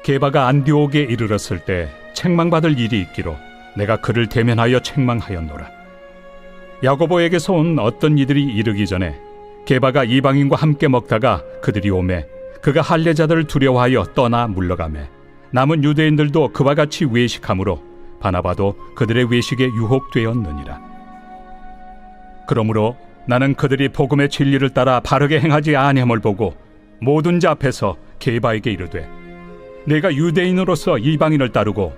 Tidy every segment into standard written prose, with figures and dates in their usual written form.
게바가 안디옥에 이르렀을 때 책망받을 일이 있기로 내가 그를 대면하여 책망하였노라. 야고보에게서 온 어떤 이들이 이르기 전에 게바가 이방인과 함께 먹다가 그들이 오매 그가 할례자들을 두려워하여 떠나 물러가매 남은 유대인들도 그와 같이 외식함으로 바나바도 그들의 외식에 유혹되었느니라. 그러므로 나는 그들이 복음의 진리를 따라 바르게 행하지 아니함을 보고 모든 자 앞에서 게바에게 이르되 내가 유대인으로서 이방인을 따르고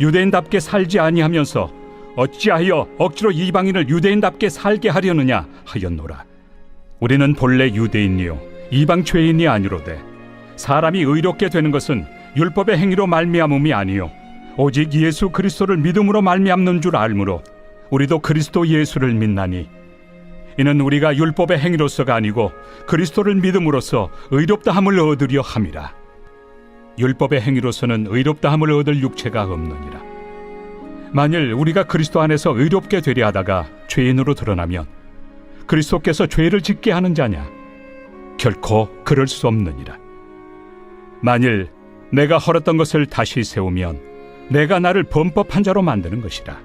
유대인답게 살지 아니하면서 어찌하여 억지로 이방인을 유대인답게 살게 하려느냐 하였노라. 우리는 본래 유대인이요 이방 죄인이 아니로되 사람이 의롭게 되는 것은 율법의 행위로 말미암음이 아니요 오직 예수 그리스도를 믿음으로 말미암는 줄 알므로 우리도 그리스도 예수를 믿나니 이는 우리가 율법의 행위로서가 아니고 그리스도를 믿음으로써 의롭다함을 얻으려 함이라. 율법의 행위로서는 의롭다함을 얻을 육체가 없느니라. 만일 우리가 그리스도 안에서 의롭게 되려 하다가 죄인으로 드러나면 그리스도께서 죄를 짓게 하는 자냐? 결코 그럴 수 없느니라. 만일 내가 헐었던 것을 다시 세우면 내가 나를 범법한 자로 만드는 것이라.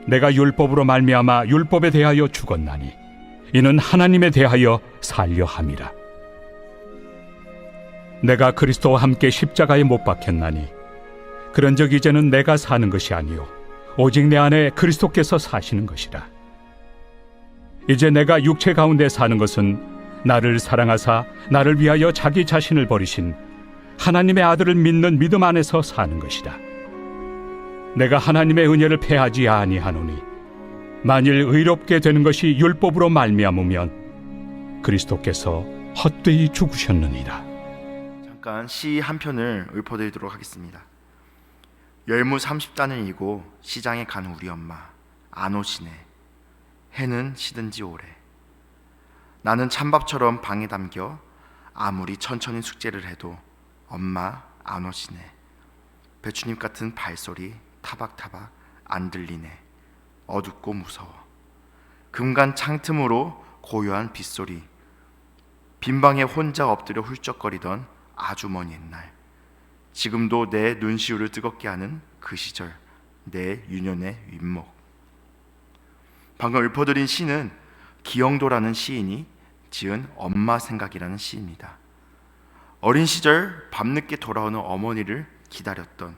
내가 율법으로 말미암아 율법에 대하여 죽었나니 이는 하나님에 대하여 살려 함이라. 내가 그리스도와 함께 십자가에 못 박혔나니 그런즉 이제는 내가 사는 것이 아니요 오직 내 안에 그리스도께서 사시는 것이라. 이제 내가 육체 가운데 사는 것은 나를 사랑하사 나를 위하여 자기 자신을 버리신 하나님의 아들을 믿는 믿음 안에서 사는 것이라. 내가 하나님의 은혜를 패하지 아니하노니 만일 의롭게 되는 것이 율법으로 말미암으면 그리스도께서 헛되이 죽으셨느니라. 잠깐 시 한 편을 읊어드리도록 하겠습니다. 열무 30단을 이고 시장에 간 우리 엄마 안 오시네. 해는 시든지 오래. 나는 찬밥처럼 방에 담겨 아무리 천천히 숙제를 해도 엄마 안 오시네. 배추잎 같은 발소리 타박타박 안 들리네. 어둡고 무서워. 금간 창틈으로 고요한 빗소리. 빈방에 혼자 엎드려 훌쩍거리던 아주 먼 옛날. 지금도 내 눈시울을 뜨겁게 하는 그 시절, 내 유년의 윗목. 방금 읊어드린 시는 기영도라는 시인이 지은 엄마 생각이라는 시입니다. 어린 시절 밤늦게 돌아오는 어머니를 기다렸던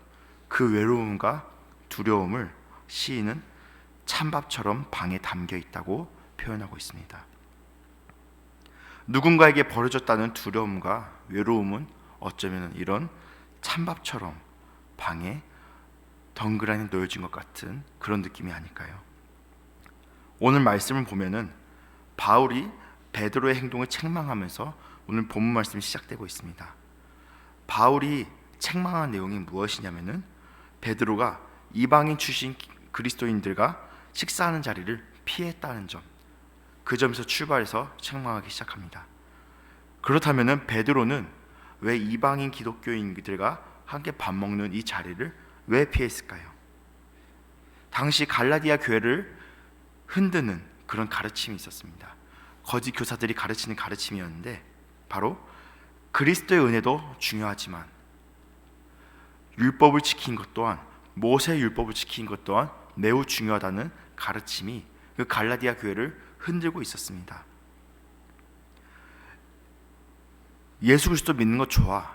그 외로움과 두려움을 시인은 찬밥처럼 방에 담겨 있다고 표현하고 있습니다. 누군가에게 버려졌다는 두려움과 외로움은 어쩌면 이런 찬밥처럼 방에 덩그러니 놓여진 것 같은 그런 느낌이 아닐까요? 오늘 말씀을 보면은 바울이 베드로의 행동을 책망하면서 오늘 본문 말씀이 시작되고 있습니다. 바울이 책망한 내용이 무엇이냐면은 베드로가 이방인 출신 그리스도인들과 식사하는 자리를 피했다는 점, 그 점에서 출발해서 책망하기 시작합니다. 그렇다면은 베드로는 왜 이방인 기독교인들과 함께 밥 먹는 이 자리를 왜 피했을까요? 당시 갈라디아 교회를 흔드는 그런 가르침이 있었습니다. 거짓 교사들이 가르치는 가르침이었는데 바로 그리스도의 은혜도 중요하지만 율법을 지킨 것 또한 모세의 율법을 지킨 것 또한 매우 중요하다는 가르침이 그 갈라디아 교회를 흔들고 있었습니다. 예수 그리스도 믿는 거 좋아.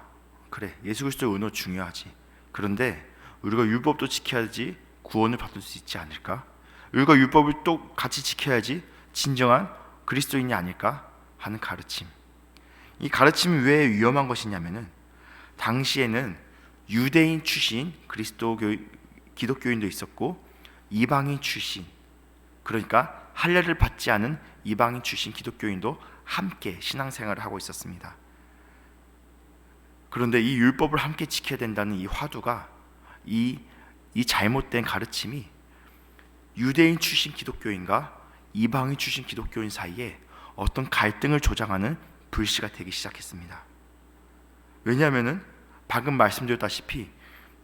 그래, 예수 그리스도의 은혜 중요하지. 그런데 우리가 율법도 지켜야지 구원을 받을 수 있지 않을까? 우리가 율법을 또 같이 지켜야지 진정한 그리스도인이 아닐까 하는 가르침. 이 가르침이 왜 위험한 것이냐면은 당시에는 유대인 출신 기독교인도 있었고 이방인 출신, 그러니까 할례를 받지 않은 이방인 출신 기독교인도 함께 신앙생활을 하고 있었습니다. 그런데 이 율법을 함께 지켜야 된다는 이 화두가 이 잘못된 가르침이 유대인 출신 기독교인과 이방인 출신 기독교인 사이에 어떤 갈등을 조장하는 불씨가 되기 시작했습니다. 왜냐하면은 방금 말씀드렸다시피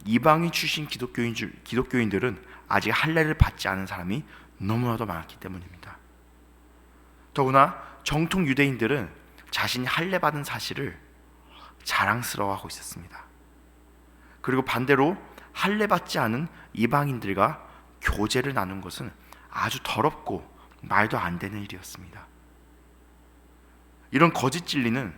이방인 출신 기독교인들은 아직 할례를 받지 않은 사람이 너무나도 많았기 때문입니다. 더구나 정통 유대인들은 자신이 할례 받은 사실을 자랑스러워하고 있었습니다. 그리고 반대로 할례 받지 않은 이방인들과 교제를 나눈 것은 아주 더럽고 말도 안 되는 일이었습니다. 이런 거짓 진리는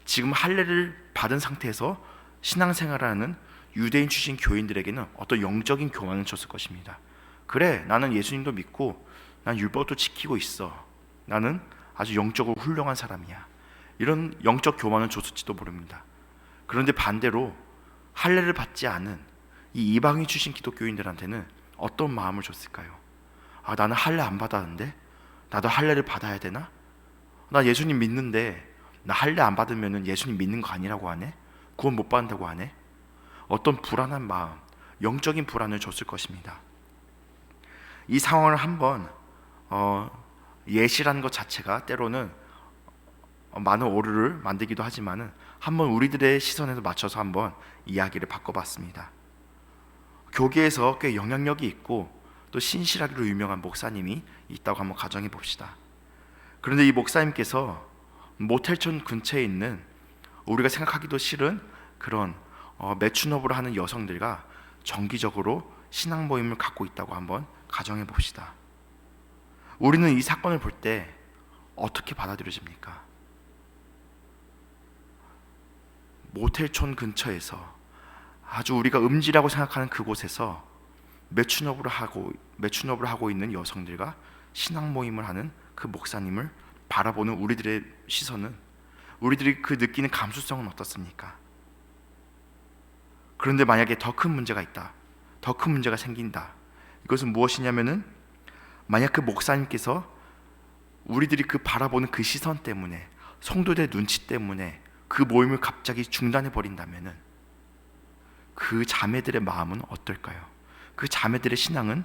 지금 할례를 받은 상태에서 신앙생활하는 유대인 출신 교인들에게는 어떤 영적인 교만을 줬을 것입니다. 그래, 나는 예수님도 믿고 난 율법도 지키고 있어. 나는 아주 영적으로 훌륭한 사람이야. 이런 영적 교만을 줬을지도 모릅니다. 그런데 반대로 할례를 받지 않은 이 이방인 출신 기독교인들한테는 어떤 마음을 줬을까요? 아, 나는 할례 안 받았는데 나도 할례를 받아야 되나? 나 예수님 믿는데 나 할례 안 받으면 예수님 믿는 거 아니라고 하네? 구원 못 받는다고 하네? 어떤 불안한 마음, 영적인 불안을 줬을 것입니다. 이 상황을 한번 예시라는 것 자체가 때로는 많은 오류를 만들기도 하지만은 한번 우리들의 시선에서 맞춰서 한번 이야기를 바꿔봤습니다. 교계에서 꽤 영향력이 있고 또 신실하기로 유명한 목사님이 있다고 한번 가정해 봅시다. 그런데 이 목사님께서 모텔촌 근처에 있는 우리가 생각하기도 싫은 그런 매춘업을 하는 여성들과 정기적으로 신앙 모임을 갖고 있다고 한번 가정해 봅시다. 우리는 이 사건을 볼 때 어떻게 받아들여집니까? 모텔촌 근처에서 아주 우리가 음지라고 생각하는 그곳에서 매춘업을 하고 있는 여성들과 신앙 모임을 하는 그 목사님을 바라보는 우리들의 시선은, 우리들이 그 느끼는 감수성은 어떻습니까? 그런데 만약에 더 큰 문제가 있다, 더 큰 문제가 생긴다. 이것은 무엇이냐면은 만약 그 목사님께서 우리들이 그 바라보는 그 시선 때문에, 성도들의 눈치 때문에 그 모임을 갑자기 중단해 버린다면은 그 자매들의 마음은 어떨까요? 그 자매들의 신앙은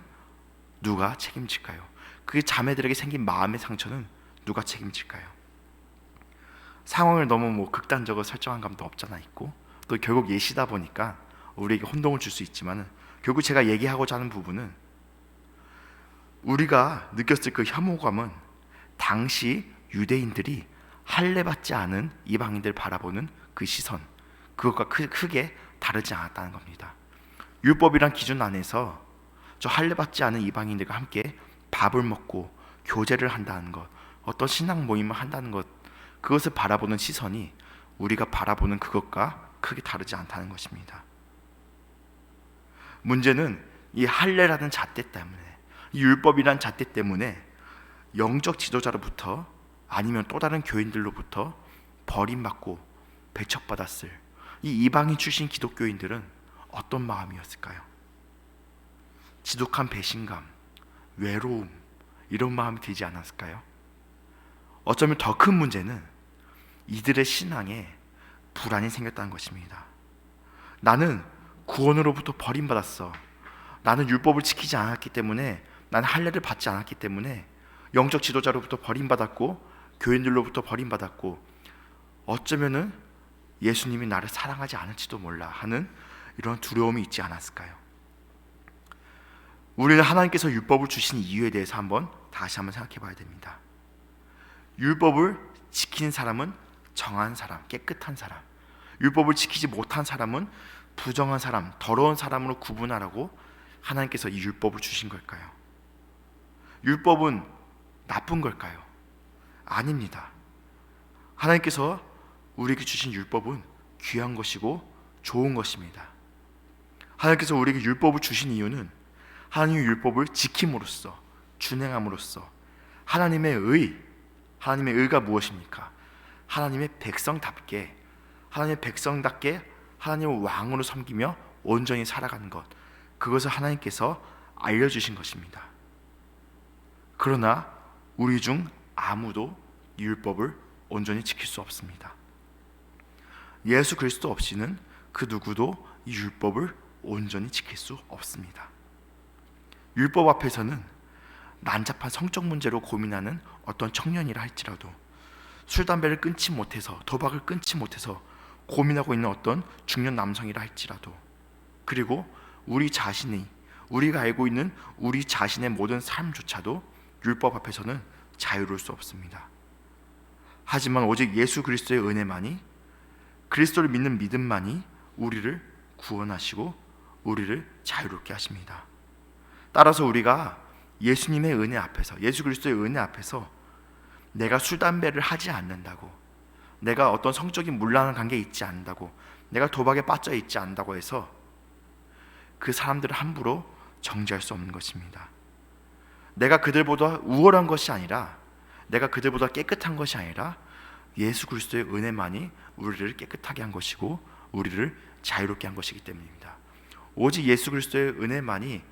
누가 책임질까요? 그 자매들에게 생긴 마음의 상처는 누가 책임질까요? 상황을 너무 극단적으로 설정한 감도 없잖아 있고, 또 결국 예시다 보니까 우리에게 혼동을 줄 수 있지만은 결국 제가 얘기하고자 하는 부분은, 우리가 느꼈을 그 혐오감은 당시 유대인들이 할례 받지 않은 이방인들을 바라보는 그 시선, 그것과 크게 다르지 않았다는 겁니다. 율법이란 기준 안에서 저 할례 받지 않은 이방인들과 함께 밥을 먹고 교제를 한다는 것, 어떤 신앙 모임을 한다는 것, 그것을 바라보는 시선이 우리가 바라보는 그것과 크게 다르지 않다는 것입니다. 문제는 이 할례라는 잣대 때문에, 이 율법이란 잣대 때문에 영적 지도자로부터 아니면 또 다른 교인들로부터 버림받고 배척받았을 이 이방인 출신 기독교인들은 어떤 마음이었을까요? 지독한 배신감, 외로움, 이런 마음이 들지 않았을까요? 어쩌면 더 큰 문제는 이들의 신앙에 불안이 생겼다는 것입니다. 나는 구원으로부터 버림받았어. 나는 율법을 지키지 않았기 때문에, 나는 할례를 받지 않았기 때문에 영적 지도자로부터 버림받았고 교인들로부터 버림받았고, 어쩌면은 예수님이 나를 사랑하지 않을지도 몰라 하는 이런 두려움이 있지 않았을까요? 우리는 하나님께서 율법을 주신 이유에 대해서 다시 한번 생각해 봐야 됩니다. 율법을 지키는 사람은 정한 사람, 깨끗한 사람, 율법을 지키지 못한 사람은 부정한 사람, 더러운 사람으로 구분하라고 하나님께서 이 율법을 주신 걸까요? 율법은 나쁜 걸까요? 아닙니다. 하나님께서 우리에게 주신 율법은 귀한 것이고 좋은 것입니다. 하나님께서 우리에게 율법을 주신 이유는 하나님의 율법을 지킴으로써, 준행함으로써 하나님의 의가 무엇입니까? 하나님의 백성답게 하나님의 왕으로 섬기며 온전히 살아가는 것, 그것을 하나님께서 알려주신 것입니다. 그러나 우리 중 아무도 이 율법을 온전히 지킬 수 없습니다. 예수 그리스도 없이는 그 누구도 이 율법을 온전히 지킬 수 없습니다. 율법 앞에서는 난잡한 성적 문제로 고민하는 어떤 청년이라 할지라도, 술 담배를 끊지 못해서, 도박을 끊지 못해서 고민하고 있는 어떤 중년 남성이라 할지라도, 그리고 우리가 알고 있는 우리 자신의 모든 삶조차도 율법 앞에서는 자유로울 수 없습니다. 하지만 오직 예수 그리스도의 은혜만이, 그리스도를 믿는 믿음만이 우리를 구원하시고 우리를 자유롭게 하십니다. 따라서 우리가 예수님의 은혜 앞에서, 예수 그리스도의 은혜 앞에서 내가 술 담배를 하지 않는다고, 내가 어떤 성적인 문란한 관계에 있지 않는다고, 내가 도박에 빠져 있지 않는다고 해서 그 사람들을 함부로 정죄할 수 없는 것입니다. 내가 그들보다 우월한 것이 아니라, 내가 그들보다 깨끗한 것이 아니라 예수 그리스도의 은혜만이 우리를 깨끗하게 한 것이고 우리를 자유롭게 한 것이기 때문입니다. 오직 예수 그리스도의 은혜만이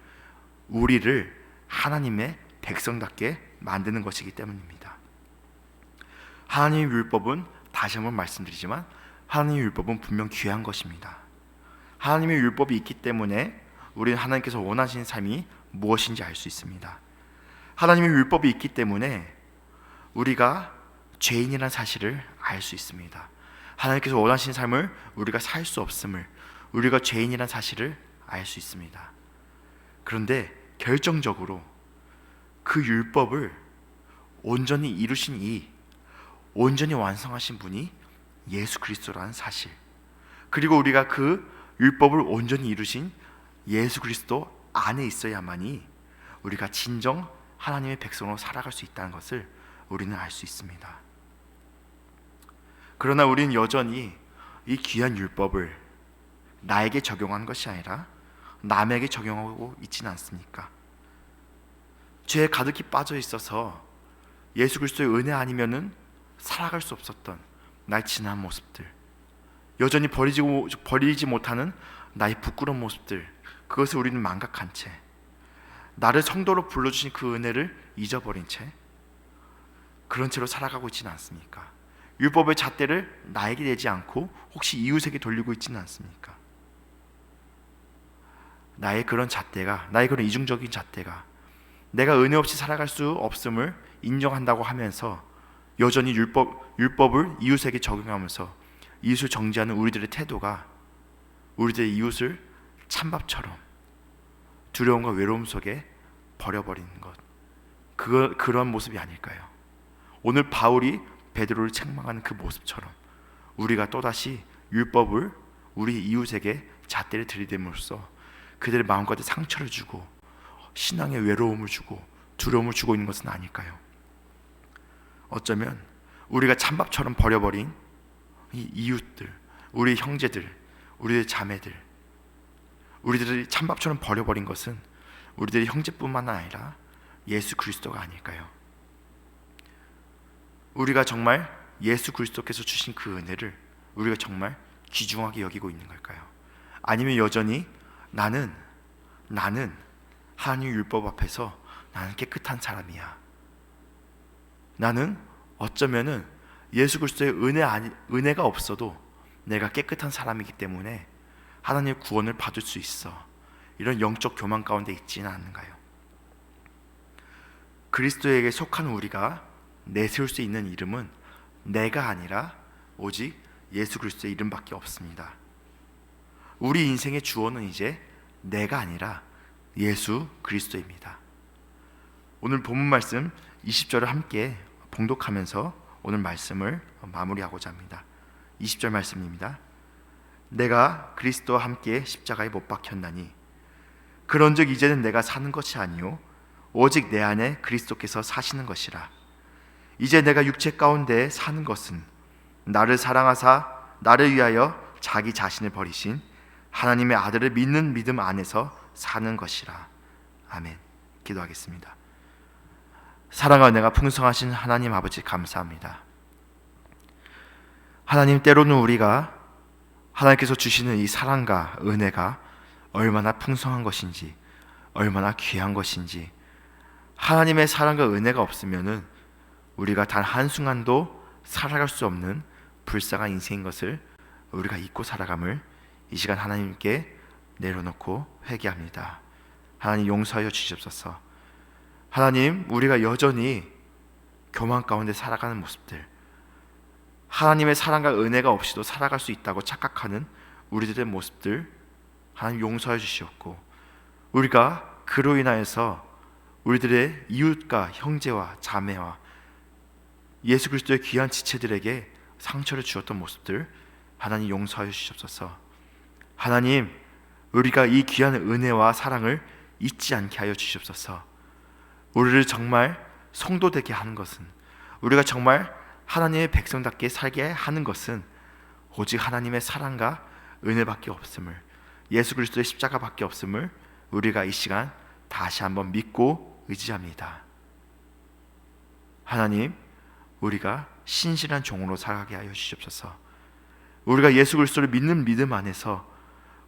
우리를 하나님의 백성답게 만드는 것이기 때문입니다. 하나님의 율법은, 다시 한번 말씀드리지만, 하나님의 율법은 분명 귀한 것입니다. 하나님의 율법이 있기 때문에 우리는 하나님께서 원하시는 삶이 무엇인지 알 수 있습니다. 하나님의 율법이 있기 때문에 우리가 죄인이라는 사실을 알 수 있습니다. 하나님께서 원하시는 삶을 우리가 살 수 없음을, 우리가 죄인이라는 사실을 알 수 있습니다. 그런데 결정적으로 그 율법을 온전히 이루신 온전히 완성하신 분이 예수 그리스도라는 사실, 그리고 우리가 그 율법을 온전히 이루신 예수 그리스도 안에 있어야만이 우리가 진정 하나님의 백성으로 살아갈 수 있다는 것을 우리는 알 수 있습니다. 그러나 우리는 여전히 이 귀한 율법을 나에게 적용한 것이 아니라 남에게 적용하고 있지는 않습니까? 죄에 가득히 빠져 있어서 예수 그리스도의 은혜 아니면은 살아갈 수 없었던 나의 지난 모습들, 여전히 버리지 못하는 나의 부끄러운 모습들, 그것을 우리는 망각한 채, 나를 성도로 불러주신 그 은혜를 잊어버린 채, 그런 채로 살아가고 있지는 않습니까? 율법의 잣대를 나에게 내지 않고 혹시 이웃에게 돌리고 있지는 않습니까? 나의 그런 잣대가, 나의 그런 이중적인 잣대가 내가 은혜 없이 살아갈 수 없음을 인정한다고 하면서 여전히 율법을 이웃에게 적용하면서 이웃을 정죄하는 우리들의 태도가 우리들의 이웃을 찬밥처럼 두려움과 외로움 속에 버려버리는 것, 그런 모습이 아닐까요? 오늘 바울이 베드로를 책망하는 그 모습처럼 우리가 또다시 율법을 우리 이웃에게 잣대를 들이댐으로써 그들의 마음까지 상처를 주고 신앙의 외로움을 주고 두려움을 주고 있는 것은 아닐까요? 어쩌면 우리가 찬밥처럼 버려버린 이 이웃들, 우리 형제들, 우리의 자매들, 우리들이 찬밥처럼 버려버린 것은 우리들의 형제뿐만 아니라 예수 그리스도가 아닐까요? 우리가 정말 예수 그리스도께서 주신 그 은혜를 우리가 정말 귀중하게 여기고 있는 걸까요? 아니면 여전히 나는 하나님 율법 앞에서 나는 깨끗한 사람이야, 나는 어쩌면은 예수 그리스도의 은혜가 없어도 내가 깨끗한 사람이기 때문에 하나님의 구원을 받을 수 있어, 이런 영적 교만 가운데 있지는 않은가요? 그리스도에게 속한 우리가 내세울 수 있는 이름은 내가 아니라 오직 예수 그리스도의 이름밖에 없습니다. 우리 인생의 주어는 이제 내가 아니라 예수 그리스도입니다. 오늘 본문 말씀 20절을 함께 봉독하면서 오늘 말씀을 마무리하고자 합니다. 20절 말씀입니다. 내가 그리스도와 함께 십자가에 못 박혔나니 그런즉 이제는 내가 사는 것이 아니요 오직 내 안에 그리스도께서 사시는 것이라. 이제 내가 육체 가운데 사는 것은 나를 사랑하사 나를 위하여 자기 자신을 버리신 하나님의 아들을 믿는 믿음 안에서 사는 것이라. 아멘. 기도하겠습니다. 사랑과 은혜가 풍성하신 하나님 아버지, 감사합니다. 하나님, 때로는 우리가 하나님께서 주시는 이 사랑과 은혜가 얼마나 풍성한 것인지, 얼마나 귀한 것인지, 하나님의 사랑과 은혜가 없으면은 우리가 단 한순간도 살아갈 수 없는 불쌍한 인생인 것을 우리가 잊고 살아감을 이 시간 하나님께 내려놓고 회개합니다. 하나님, 용서하여 주시옵소서. 하나님, 우리가 여전히 교만 가운데 살아가는 모습들, 하나님의 사랑과 은혜가 없이도 살아갈 수 있다고 착각하는 우리들의 모습들 하나님 용서해 주시옵고, 우리가 그로 인하여서 우리들의 이웃과 형제와 자매와 예수 그리스도의 귀한 지체들에게 상처를 주었던 모습들 하나님 용서하여 주시옵소서. 하나님, 우리가 이 귀한 은혜와 사랑을 잊지 않게 하여 주시옵소서. 우리를 정말 성도 되게 하는 것은, 우리가 정말 하나님의 백성답게 살게 하는 것은 오직 하나님의 사랑과 은혜밖에 없음을, 예수 그리스도의 십자가밖에 없음을 우리가 이 시간 다시 한번 믿고 의지합니다. 하나님, 우리가 신실한 종으로 살아가게 하여 주시옵소서. 우리가 예수 그리스도를 믿는 믿음 안에서,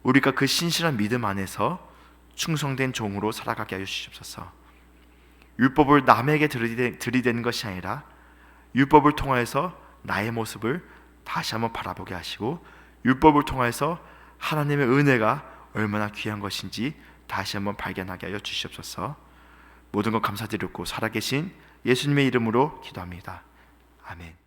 우리가 그 신실한 믿음 안에서 충성된 종으로 살아가게 하여 주시옵소서. 율법을 남에게 들이대는 것이 아니라 율법을 통하여서 나의 모습을 다시 한번 바라보게 하시고, 율법을 통하여서 하나님의 은혜가 얼마나 귀한 것인지 다시 한번 발견하게 하여 주시옵소서. 모든 것 감사드리고 살아계신 예수님의 이름으로 기도합니다. 아멘.